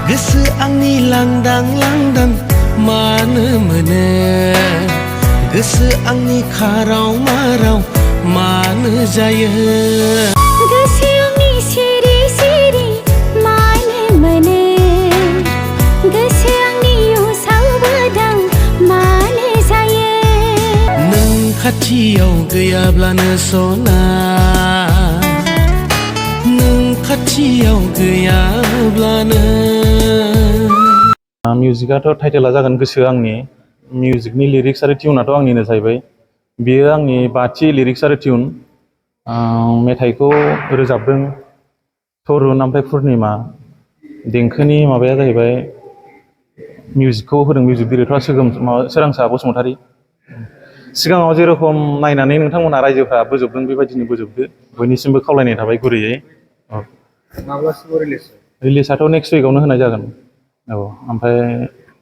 गोसो आंनि लांदां लांदां मानो मोनो गोसो आंनि खाराव माराव मानो जायो गोसो आंनि सिरि सिरि मानो मोनो गोसो आंनि उसाव बादां मानो जायो नों खाथियाव गैयाब्लानो सना नों खाथियाव गैयाब्लानो मिउजिकआथ' टाइटेला जागोन गोसो आंनि मिउजिकनि लिरिक्स आरो टिउनाथ' आंनिनो जाहैबाय बेयो आंनि बाथि लिरिक्स आरो टिउन मेथाइखौ रोजाबदों तरुन ओमफ्राय पुर्निमा देंखोनि माबाया जाहैबाय मिउजिकखौ होदों मिउजिक डिरेक्टरा सोरांसा बसुमतारी सिगाङाव जेरखम नायनानै नोंथांमोना रायजोफ्रा बोजबदों बेबायदिनो बोजबदो बयनिसिमबो खावलायनाय थाबाय गुरैयै रिलिजआथ' नेक्स्ट उइकआवनो होनाय जागोन औ ओमफ्राय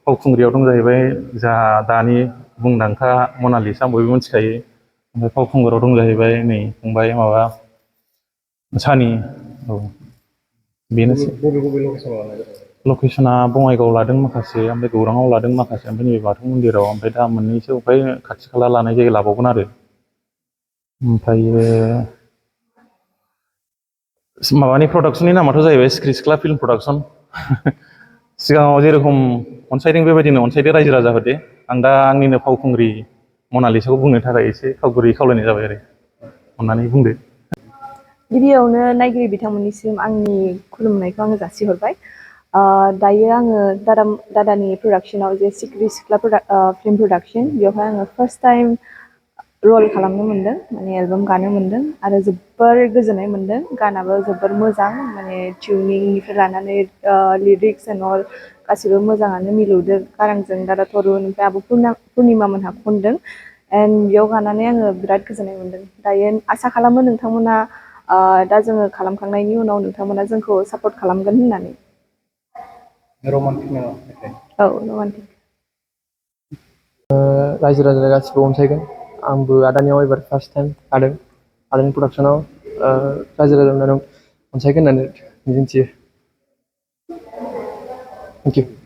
फावखुंग्रियाव दं जाहैबाय जोंहा दानि मुंदांखा मनालिसा बयबो मिथिखायो ओमफ्राय फावखुंगुराव दं जाहैबाय नै फंबाय माबा सानि औ बेनोसै लकेसना बङाइगाव लादों माखासे ओमफ्राय गौराङाव लादों माखासे ओमफ्राय नैबे बाथौ मन्दिराव ओमफ्राय दा मोननैसो ओमफ्राय खाथि खाला लानाय जायगा लाबावगोन आरो ओमफ्रायो माबानि प्रडाक्सननि नामाथ' जाहैबाय सिख्रि सिख्ला फिल्म प्रडाक्सन सिगाङाव जेरखम अनसायदों बेबायदिनो अनसायदो रायजो राजाफोर आं दा आंनिनो फावखुंग्रि मनालिसाखौ बुंनो थाखाय एसे गुरै खावलायनाय जाबाय आरो अननानै बुंदो गिबियावनो नायगिरि बिथांमोननिसिम आंनि खुलुमनायखौ आङो जासिहरबाय दायो आङो दादानि प्रडाक्सनाव जे सिख्रि सिख्ला फिल्म प्रडाक्सन बेवहाय आङो फार्स्ट टाइम रल खालामनो मोन्दों माने एलबाम गानो मोन्दों आरो जोबोर गोजोननाय मोन्दों गानाबो जोबोर मोजां माने टिउनिंनिफ्राय लानानै लिरिक्स एन्ड अल गासिबो मोजाङानो मिलौदो गारांजों दादा तरुन ओमफ्राय आब' पुर्निमा मोनहा खनदों एन्ड बेयाव गानानै आङो बिराद गोजोननाय मोन्दों दायो आसा खालामो नोंथांमोना दा जोङो खालामखांनायनि उनाव नोंथांमोना जोंखौ सापर्ट खालामगोन होननानै औ रमान्टिक रायजो राजा गासिबो अनसायगोन आंबो आदानियाव एबार फार्स्ट टाइम गादों आदानि प्रडाक्सनाव रायजो राजाफोरा अनसायगोन होननानै मिजिंथियो थेंक इउ